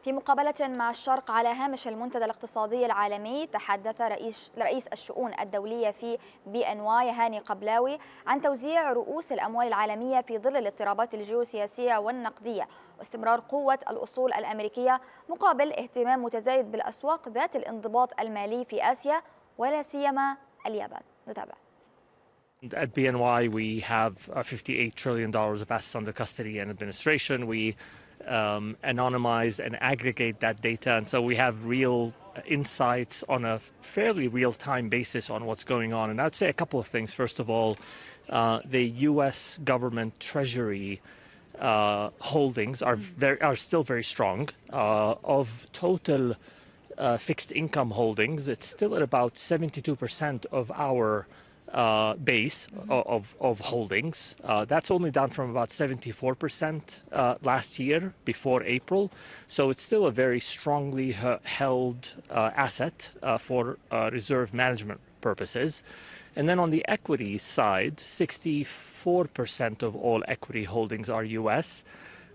في مقابلة مع الشرق على هامش المنتدى الاقتصادي العالمي، تحدث رئيس الشؤون الدولية في BNY هاني قبلاوي عن توزيع رؤوس الأموال العالمية في ظل الاضطرابات الجيوسياسية والنقدية واستمرار قوة الأصول الأمريكية مقابل اهتمام متزايد بالأسواق ذات الانضباط المالي في آسيا ولا سيما اليابان. نتابع. At BNY, we have $58 trillion of assets under custody and administration. We anonymize and aggregate that data, and so we have real insights on a fairly real-time basis on what's going on. And I'd say a couple of things. First of all, the U.S. government Treasury holdings are still very strong. Of total fixed income holdings, it's still at about 72% of our base of holdings. That's only down from about 74% last year before April. So it's still a very strongly held asset for reserve management purposes. And then on the equity side, 64% of all equity holdings are US.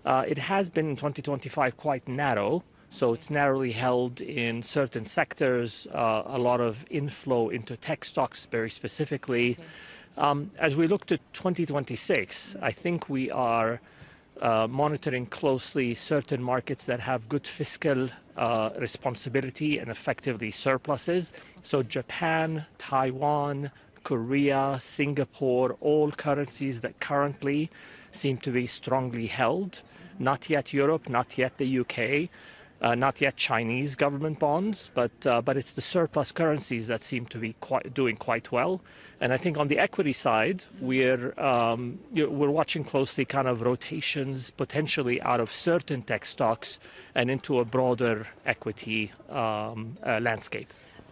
It has been in 2025 quite narrow. So it's narrowly held in certain sectors, a lot of inflow into tech stocks very specifically. As we look to 2026, I think we are monitoring closely certain markets that have good fiscal responsibility and effectively surpluses. So Japan, Taiwan, Korea, Singapore, all currencies that currently seem to be strongly held. Not yet Europe, not yet the UK. Not yet Chinese government bonds, but it's the surplus currencies that seem to be doing quite well. And I think on the equity side, we're watching closely kind of rotations potentially out of certain tech stocks and into a broader equity landscape.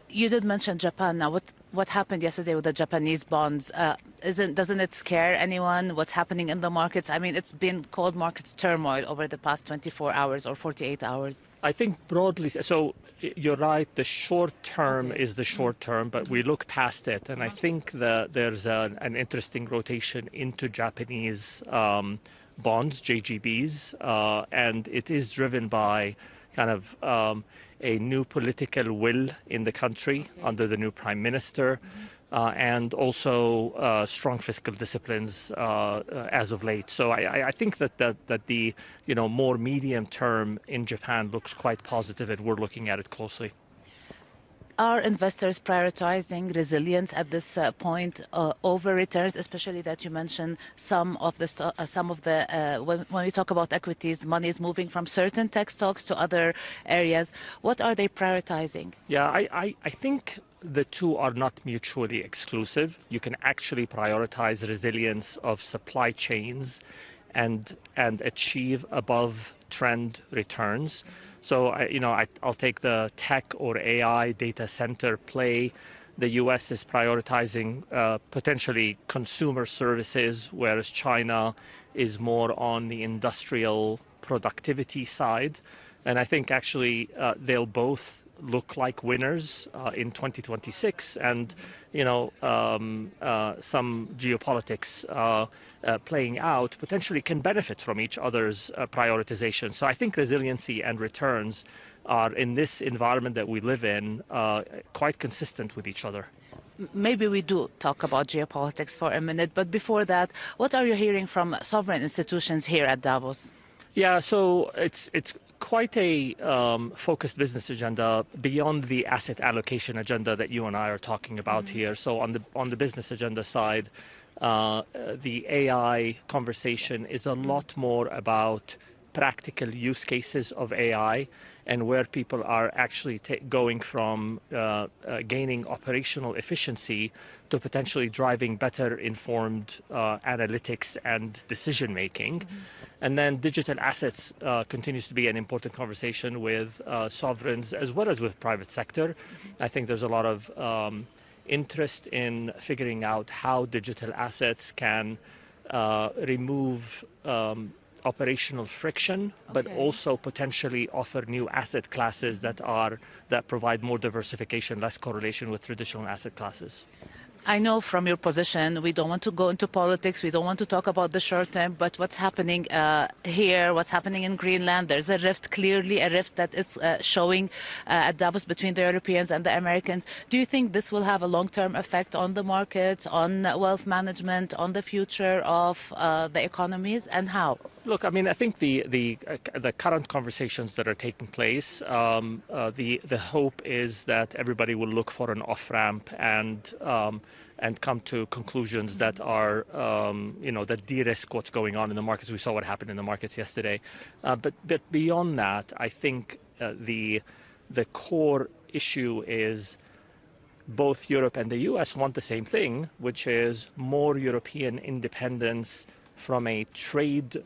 You did mention Japan. Now, what happened yesterday with the Japanese bonds? Doesn't it scare anyone? What's happening in the markets? I mean, it's been called markets turmoil over the past 24 hours or 48 hours. I think broadly, so you're right, the short term is the short term, but we look past it, and I think that there's an interesting rotation into Japanese bonds, JGBs, and it is driven by kind of a new political will in the country under the new prime minister, and also strong fiscal disciplines as of late. So I think that the more medium term in Japan looks quite positive, and we're looking at it closely. Are investors prioritizing resilience at this point over returns, especially that you mentioned when we talk about equities, money is moving from certain tech stocks to other areas. What are they prioritizing? Yeah, I think the two are not mutually exclusive. You can actually prioritize resilience of supply chains and achieve above trend returns. So I'll take the tech or AI data center play. The US is prioritizing potentially consumer services, whereas China is more on the industrial productivity side. And I think actually they'll both look like winners in 2026, and some geopolitics playing out potentially can benefit from each other's prioritization. So I think resiliency and returns are, in this environment that we live in, quite consistent with each other. Maybe we do talk about geopolitics for a minute, but before that, what are you hearing from sovereign institutions here at Davos? Yeah, so it's quite a focused business agenda beyond the asset allocation agenda that you and I are talking about here. So on the business agenda side, the AI conversation is a lot more about practical use cases of AI and where people are actually going from gaining operational efficiency to potentially driving better informed analytics and decision making. And then digital assets continues to be an important conversation with sovereigns as well as with private sector. I think there's a lot of interest in figuring out how digital assets can remove operational friction, but also potentially offer new asset classes that provide more diversification, less correlation with traditional asset classes. I know from your position, we don't want to go into politics, we don't want to talk about the short term, but what's happening here, what's happening in Greenland, there's a rift, clearly a rift that is showing at Davos between the Europeans and the Americans. Do you think this will have a long-term effect on the markets, on wealth management, on the future of the economies, and how? Look, I mean, I think the current conversations that are taking place, the hope is that everybody will look for an off-ramp and come to conclusions that are, that de-risk what's going on in the markets. We saw what happened in the markets yesterday. But beyond that, I think the core issue is both Europe and the US want the same thing, which is more European independence from a trade,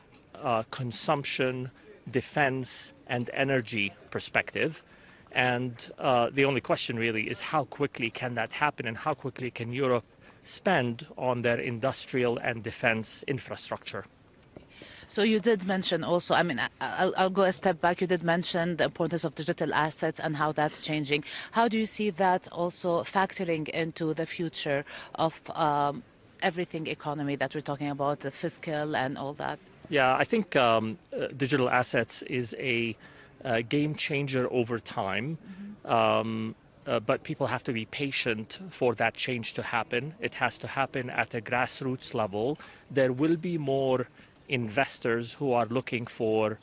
consumption, defense, and energy perspective. And the only question really is how quickly can that happen, and how quickly can Europe spend on their industrial and defense infrastructure? So you did mention also, I mean, I'll go a step back. You did mention the importance of digital assets and how that's changing. How do you see that also factoring into the future of everything economy that we're talking about, the fiscal and all that? Yeah, I think digital assets is a game changer over time. But people have to be patient for that change to happen. It has to happen at a grassroots level. There will be more investors who are looking for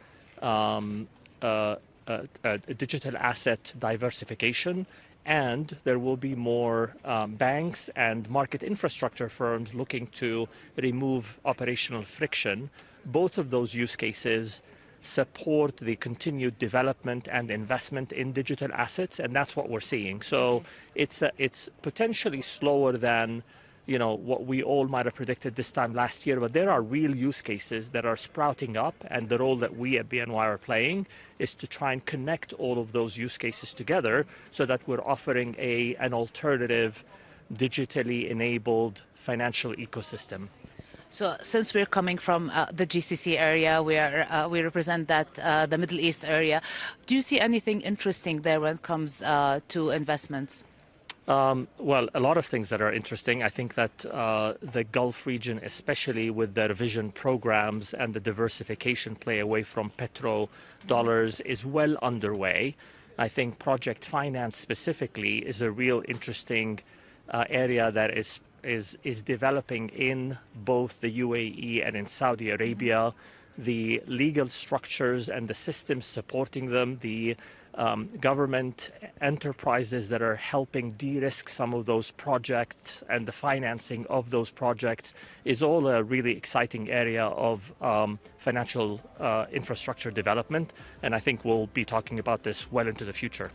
digital asset diversification, and there will be more banks and market infrastructure firms looking to remove operational friction. Both of those use cases support the continued development and investment in digital assets, and that's what we're seeing. So it's potentially slower than what we all might have predicted this time last year, but there are real use cases that are sprouting up, and the role that we at BNY are playing is to try and connect all of those use cases together so that we're offering an alternative, digitally enabled financial ecosystem. So since we're coming from the GCC area, we represent that the Middle East area, do you see anything interesting there when it comes to investments? Well, a lot of things that are interesting. I think that the Gulf region, especially with their vision programs and the diversification play away from petrodollars, is well underway. I think project finance specifically is a real interesting area that is developing in both the UAE and in Saudi Arabia. The legal structures and the systems supporting them, the government enterprises that are helping de-risk some of those projects and the financing of those projects is all a really exciting area of financial infrastructure development. And I think we'll be talking about this well into the future.